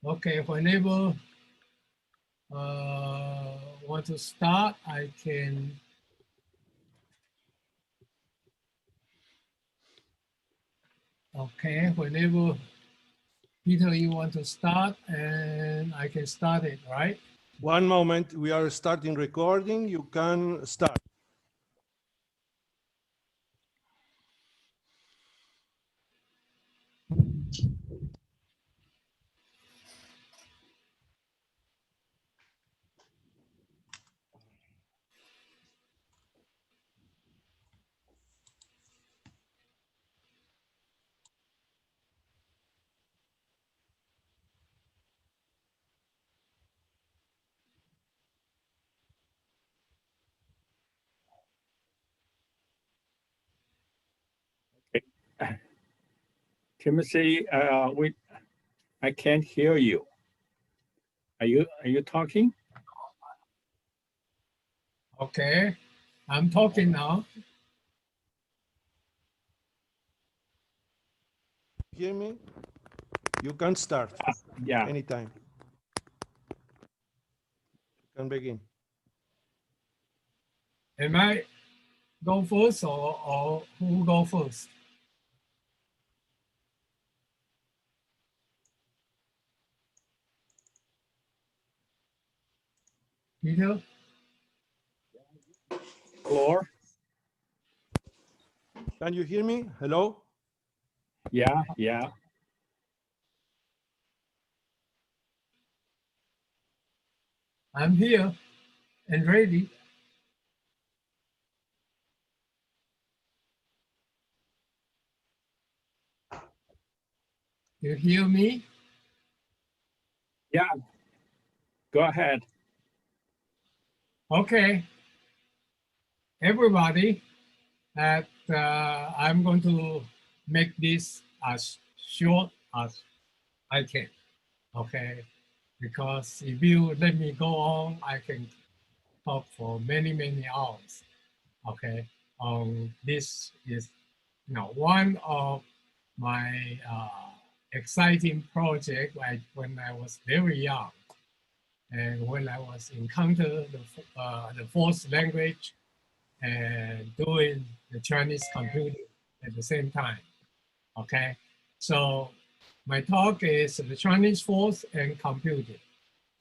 Okay, whenever want to start, I can. Okay, whenever Peter, you want to start, and I can start it, right? One moment, we are starting recording. You can start. Timothy, I can't hear you. Are you talking? Okay, I'm talking now. Hear me? You can start Yeah. anytime. You can begin. Am I go first or who go first? Peter? Floor? Can you hear me? Hello? Yeah, yeah. I'm here and ready. You hear me? Yeah, go ahead. Okay, everybody, that I'm going to make this as short as I can. Okay, because if you let me go on, I can talk for many hours. Okay, this is one of my exciting project when I was very young, and when I was encounter the fourth language and doing the Chinese computing at the same time. Okay, so my talk is the Chinese fourth and computing.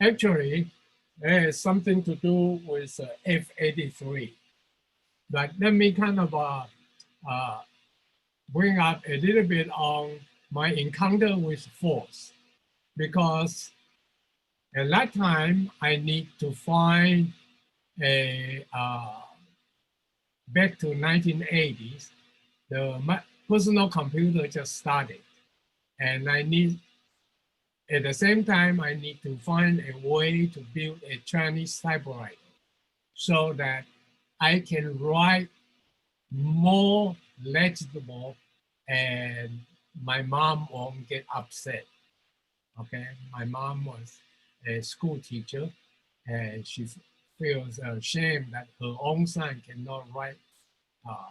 Actually, there is something to do with F83, but let me kind of uh, bring up a little bit on my encounter with force, because at that time I need to find a back to 1980s, the personal computer just started, and I need at the same time I need to find a way to build a Chinese typewriter so that I can write more legible and my mom won't get upset. Okay, my mom was a school teacher and she feels ashamed that her own son cannot write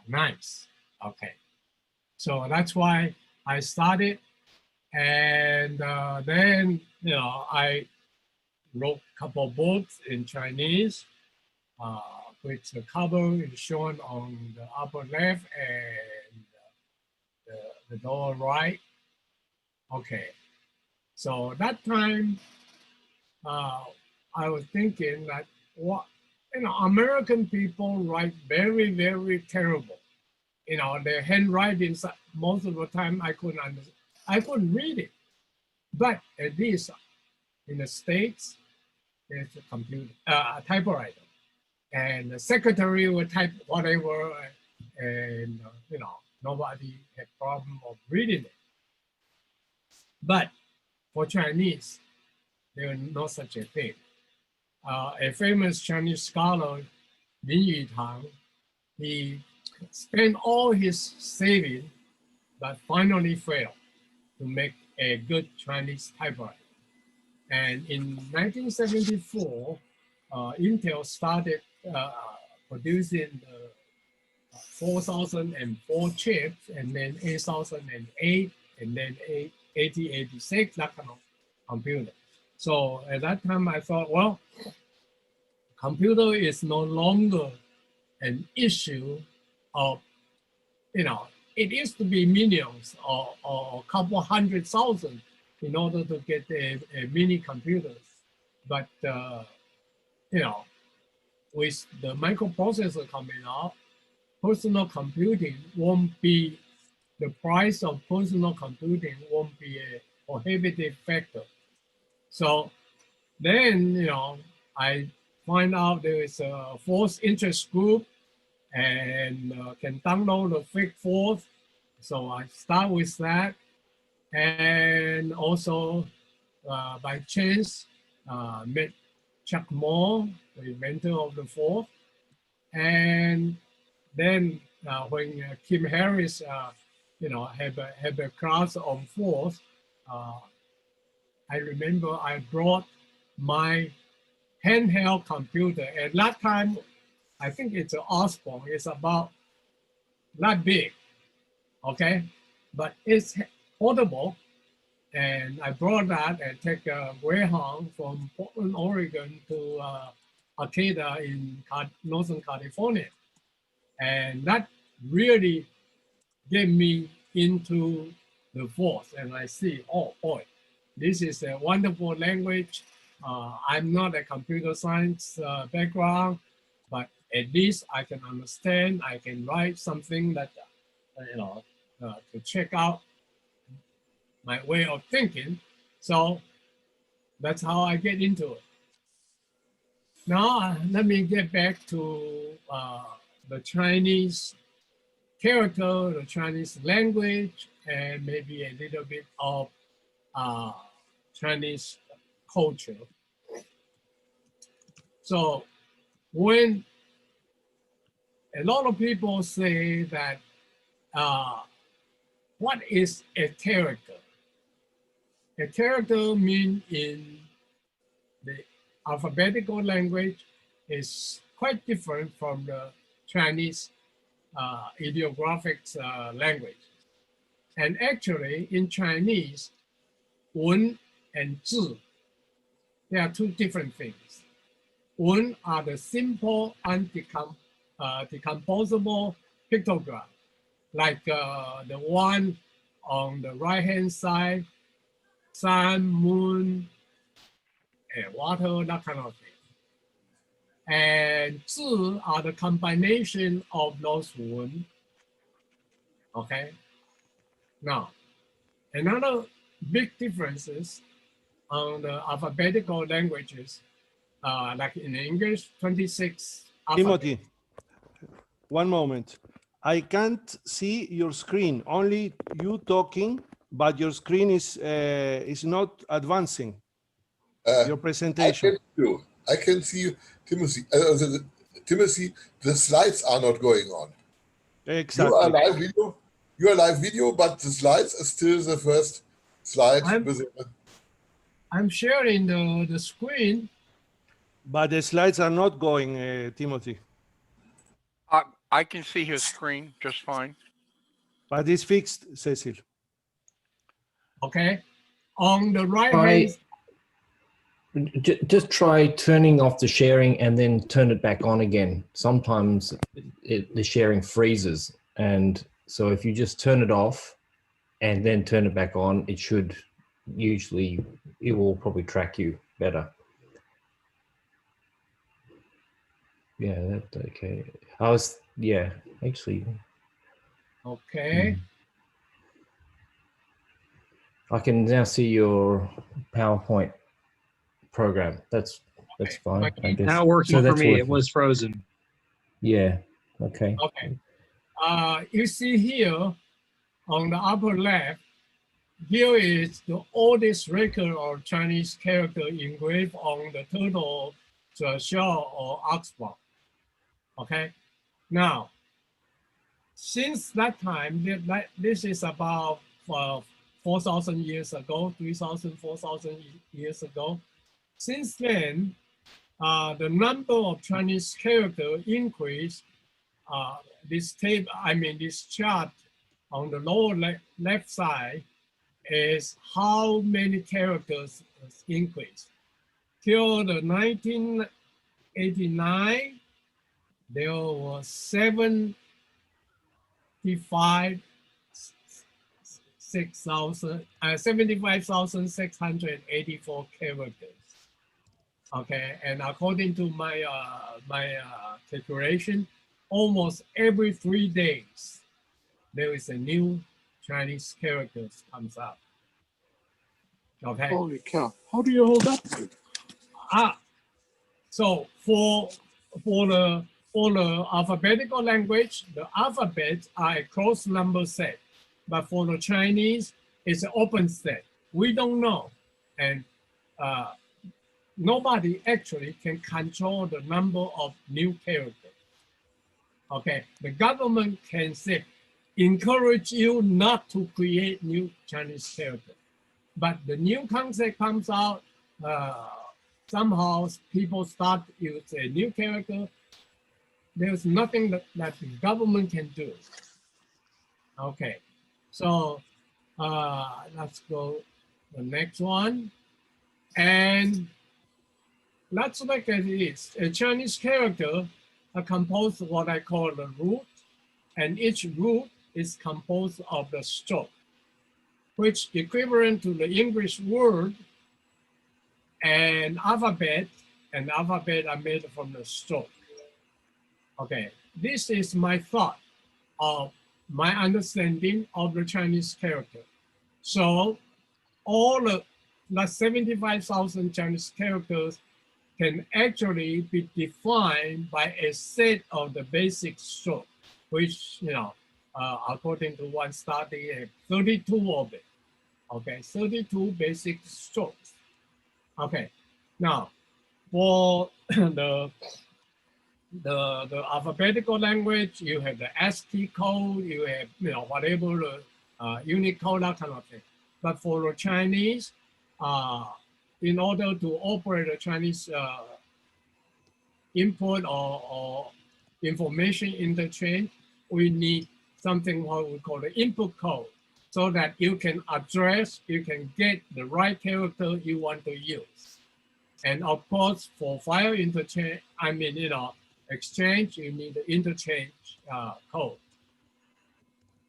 nice. Okay, so that's why I started, and then I wrote a couple of books in Chinese, which the cover is shown on the upper left and the lower right. Okay, so that time uh, I was thinking that what American people write very terrible. Their handwriting most of the time I couldn't understand. I couldn't read it, but at least in the States there's a computer, a typewriter, and the secretary would type whatever, and nobody had problem of reading it. But for Chinese, there is no such a thing. A famous Chinese scholar, Lin Yutang, he spent all his savings, but finally failed to make a good Chinese typewriter. And in 1974, Intel started producing the 4004 chips, and then 8008, and then 8086, that kind of computer. So at that time, I thought, well, computer is no longer an issue of, it used to be millions or a couple 100,000 in order to get a mini computers. But, with the microprocessor coming out, personal computing won't be, the price of personal computing won't be a prohibitive factor. So then, I find out there is a FORTH interest group and can download the fake FORTH. So I start with that. And also by chance, met Chuck Moore, the inventor of the FORTH. And then when Kim Harris, have a class on FORTH, I remember I brought my handheld computer. At that time, I think it's an Osborne. It's about that big, okay? But it's portable. And I brought that and take a Huang from Portland, Oregon to Arcata in Northern California. And that really get me into the FORTH. And I see, oh boy, this is a wonderful language. I'm not a computer science background, but at least I can understand, I can write something that, to check out my way of thinking. So that's how I get into it. Now, let me get back to the Chinese character, the Chinese language, and maybe a little bit of Chinese culture. So when a lot of people say that, what is a character? A character means in the alphabetical language is quite different from the Chinese ideographic language. And actually in Chinese, 文 and 字, they are two different things. 文 are the simple decomposable pictogram, like the one on the right-hand side, sun, moon, and water, that kind of thing. And 字 are the combination of those 文. Okay. Now, another big differences on the alphabetical languages, like in English, 26 Timothy, one moment. I can't see your screen, only you talking, but your screen is not advancing. Your presentation. I can see you, Timothy. Timothy, the slides are not going on. Exactly. You are live video. You are live video, but the slides are still the first slide. I'm sharing the screen. But the slides are not going, Timothy. I can see his screen just fine. But it's fixed, Cecil. Okay. On the right hand. Just try turning off the sharing and then turn it back on again. Sometimes the sharing freezes. And so if you just turn it off and then turn it back on, it should usually, it will probably track you better. Yeah, that's okay. Actually. Okay. I can now see your PowerPoint program. That's fine. I guess. Now working So for that's me. working. It was frozen. Yeah. Okay. Okay. You see here on the upper left, here is the oldest record of Chinese character engraved on the turtle shell or oxblock. Okay. Now, since that time, this is about 4,000 years ago, 3,000, 4,000 years ago. Since then, the number of Chinese characters increased. This chart on the lower left side is how many characters increased. till the 1989, there was 75,684 characters. Okay, and according to my calculation, almost every 3 days there is a new Chinese characters comes out. Okay. Holy cow! How do you hold up? So for the alphabetical language, the alphabets are a closed number set, but for the Chinese, it's an open set. We don't know, and nobody actually can control the number of new characters. Okay, the government can say, encourage you not to create new Chinese characters, but the new concept comes out. Somehow people start use a new character. There's nothing that the government can do. Okay, so let's go the next one. And let's look at this. A Chinese character are composed of what I call the root, and each root is composed of the stroke, which equivalent to the English word and alphabet are made from the stroke. Okay, this is my thought of my understanding of the Chinese character. So all the 75,000 Chinese characters can actually be defined by a set of the basic stroke, which, according to one study, 32 of it. Okay, 32 basic strokes. Okay, now for the alphabetical language, you have the ASCII code, you have whatever the Unicode, that kind of thing. But for the Chinese, in order to operate the Chinese input or information interchange, we need something what we call the input code, so that you can get the right character you want to use. And of course, for file interchange, exchange, you need the interchange code.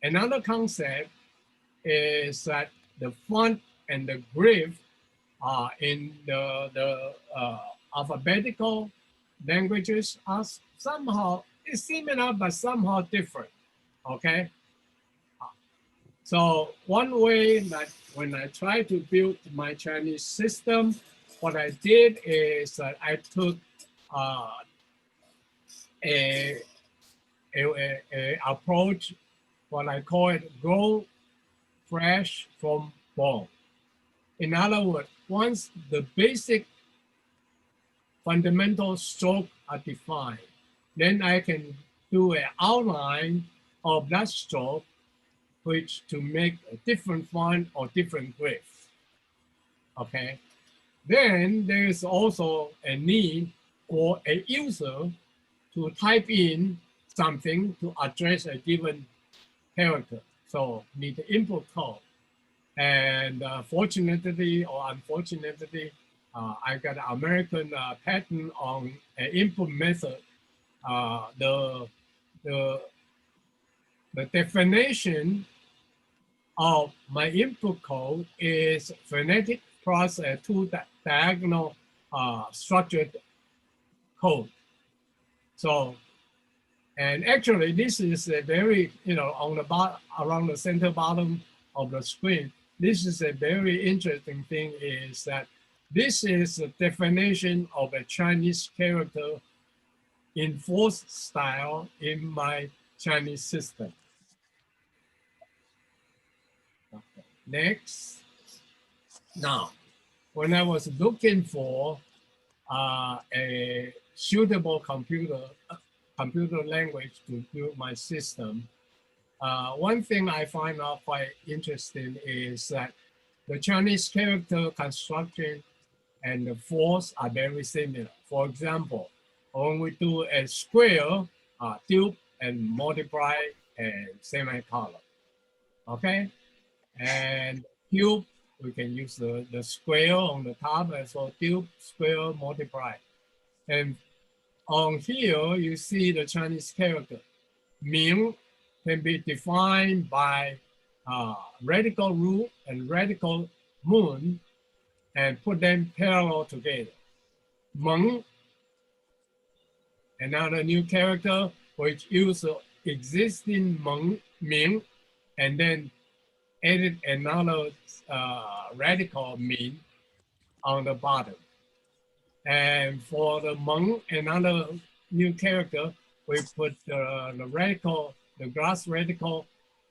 Another concept is that the font and the glyph in the alphabetical languages are somehow similar, but somehow different. Okay. So one way that when I try to build my Chinese system, what I did is that I took a approach, what I call it, go fresh from bone. In other words, once the basic fundamental stroke are defined, then I can do an outline of that stroke, which to make a different font or different glyph. Okay. Then there is also a need for a user to type in something to address a given character. So need the input code. And fortunately or unfortunately, I got an American patent on an input method. The definition of my input code is phonetic plus a two diagonal structured code. So, and actually this is a very, on the bottom, around the center bottom of the screen, this is a very interesting thing is that this is a definition of a Chinese character in fourth style in my Chinese system. Okay. Next. Now, when I was looking for a suitable computer language to build my system, one thing I find out quite interesting is that the Chinese character construction and the force are very similar. For example, when we do a square, dupe and multiply and semicolon, okay? And cube, we can use the square on the top, and so cube, square, multiply. And on here, you see the Chinese character. Ming can be defined by radical root and radical moon and put them parallel together. Meng, another new character which uses existing Ming and then added another radical Ming on the bottom. And for the Meng, another new character, we put the radical, the grass radical,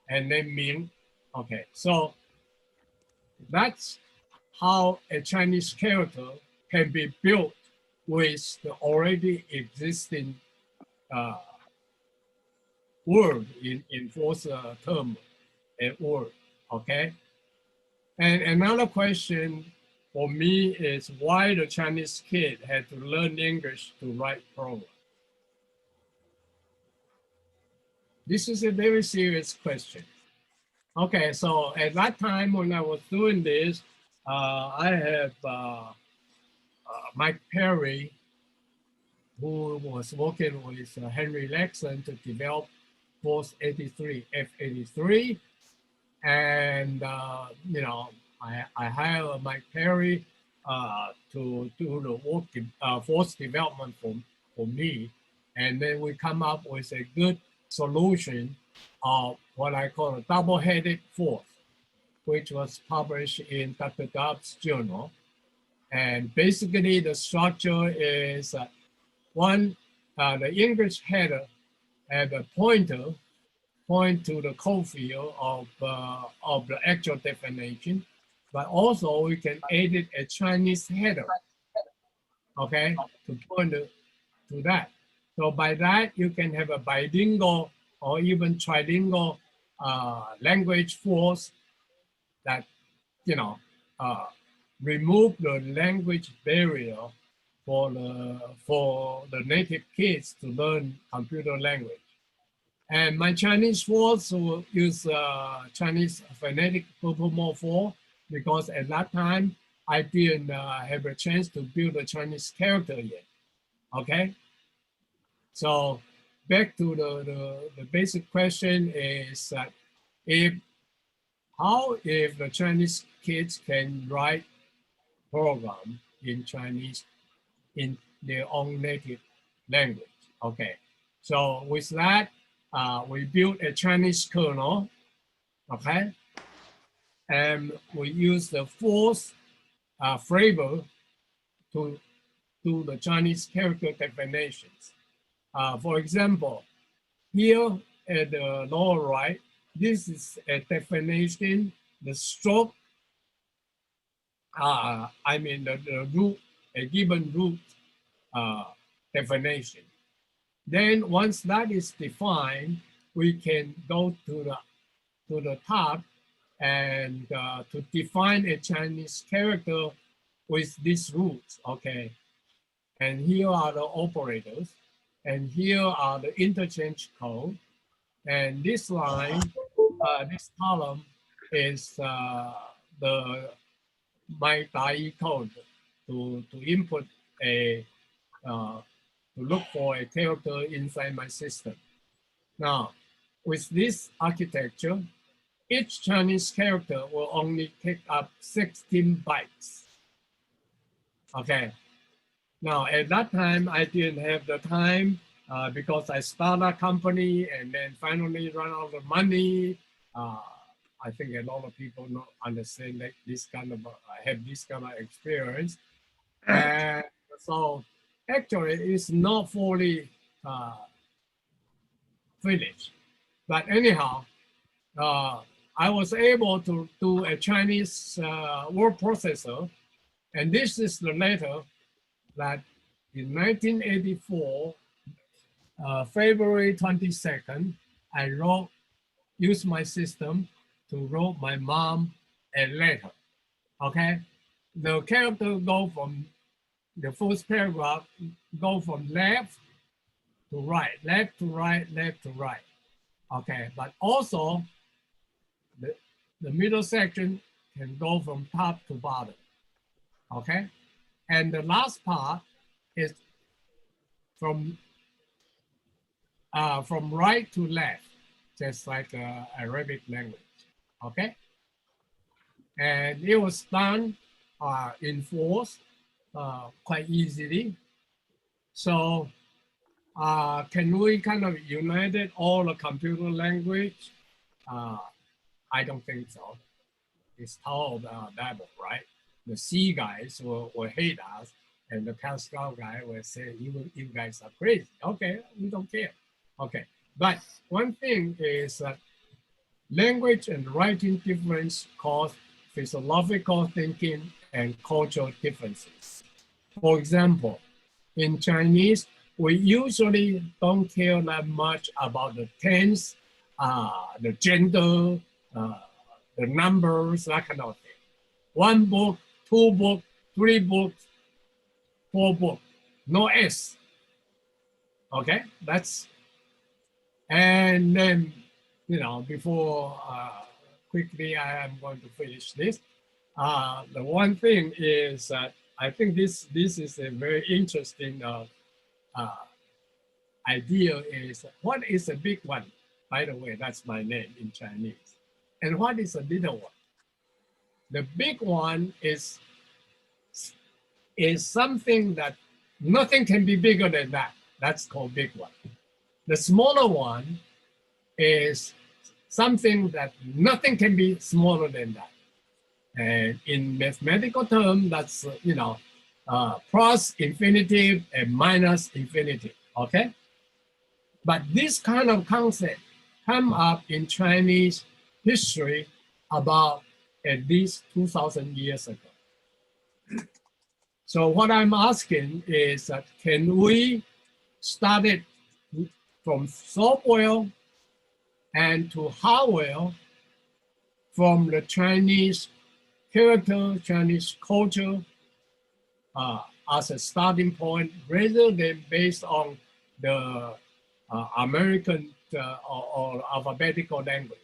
and then Ming. Okay, so that's how a Chinese character can be built with the already existing word in fourth term word, okay? And another question for me is why the Chinese kid had to learn English to write program. This is a very serious question. Okay, so at that time when I was doing this, I have Mike Perry, who was working with Henry Lexon to develop FORTH-83, F-83. And, you know, I hired Mike Perry to do the work, force development for me. And then we come up with a good solution of what I call a double-headed force, which was published in Dr. Dobbs' journal. And basically the structure is the English header had a pointer point to the code field of the actual definition, but also we can edit a Chinese header, okay, to point to that. So by that, you can have a bilingual or even trilingual language force that, you know, remove the language barrier for the native kids to learn computer language. And my Chinese force will use Chinese phonetic Purple 4 because at that time I didn't have a chance to build a Chinese character yet. Okay, so back to the basic question is that if the Chinese kids can write program in Chinese in their own native language. Okay, so with that, we built a Chinese kernel, okay? And we use the fourth flavor to do the Chinese character definitions. For example, here at the lower right, this is a definition, the stroke, I mean the root, a given root definition. Then once that is defined, we can go to the top and to define a Chinese character with these roots, okay? And here are the operators, and here are the interchange code. And this line, this column is my DAI code to input to look for a character inside my system. Now, with this architecture, each Chinese character will only take up 16 bytes. Okay. Now, at that time, I didn't have the time because I started a company and then finally run out of money. I think a lot of people not understand that this kind of, have this kind of experience. And so actually it's not fully finished. But anyhow, I was able to do a Chinese word processor. And this is the letter that in 1984, February 22nd, I used my system to write my mom a letter, okay? The character go from the first paragraph, go from left to right, left to right, left to right, okay? But also the middle section can go from top to bottom. Okay, and the last part is from right to left, just like Arabic language. Okay, and it was done in force quite easily. So can we kind of unite all the computer language? I don't think so. It's Tower of Babel, right? The C guys will hate us, and the Pascal guy will say, you guys are crazy. Okay, we don't care. Okay, but one thing is that language and writing difference cause philosophical thinking and cultural differences. For example, in Chinese, we usually don't care that much about the tense, the gender, the numbers, that kind of thing. 1 book, 2 books, 3 books, 4 books, no S. Okay, that's, and then, you know, before quickly I am going to finish this. The one thing is that I think this is a very interesting idea is, what is a big one? By the way, that's my name in Chinese. And what is a little one? The big one is something that nothing can be bigger than that. That's called big one. The smaller one is something that nothing can be smaller than that. And in mathematical terms, that's, you know, plus infinitive and minus infinitive, okay? But this kind of concept come up in Chinese history about at least 2,000 years ago. So what I'm asking is that, can we start it from software and to hardware, from the Chinese character, Chinese culture, as a starting point, rather than based on the American or alphabetical language.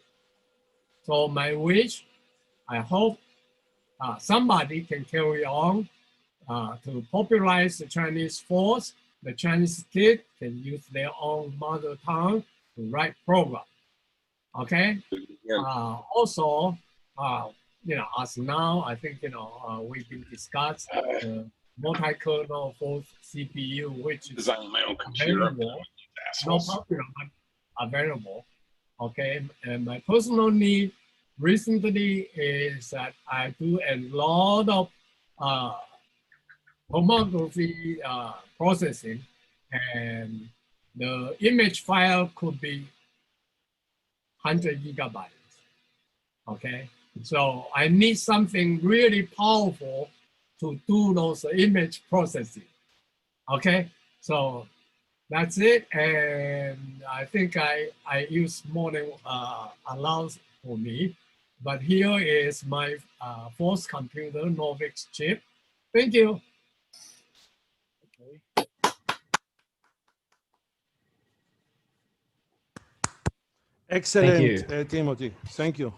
So my wish, I hope somebody can carry on to popularize the Chinese force. The Chinese kid can use their own mother tongue to write program. Okay. Also, you know, as now, I think, you know, we've been discussed multi-kernel force CPU, which is Designing my own computer. available, not popular, but available. Okay, and my personal need recently is that I do a lot of homography processing, and the image file could be 100 gigabytes. Okay, so I need something really powerful to do those image processing. Okay, so that's it, and I think I use more than allows for me. But here is my FORTH computer Novix chip. Thank you. Excellent, Timothy. Thank you.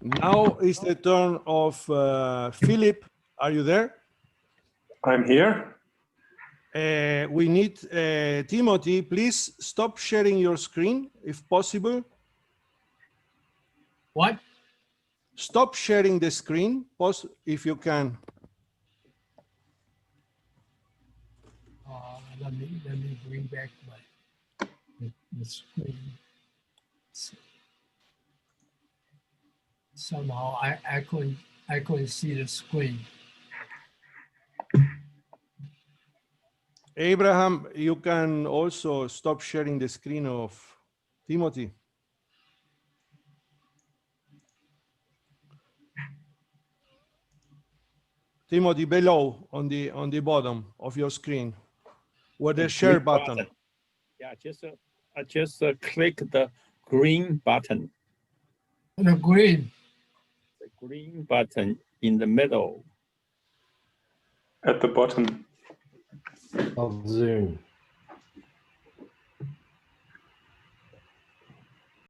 Now is the turn of Philip. Are you there? I'm here. We need Timothy, please stop sharing your screen if possible. What? Stop sharing the screen, if you can. Let me bring back the screen. Somehow I couldn't see the screen. Abraham, you can also stop sharing the screen of Timothy. Timothy, below on the bottom of your screen, where the share button. Yeah, just click the green button. The green. The green button in the middle. At the bottom. Of Zoom.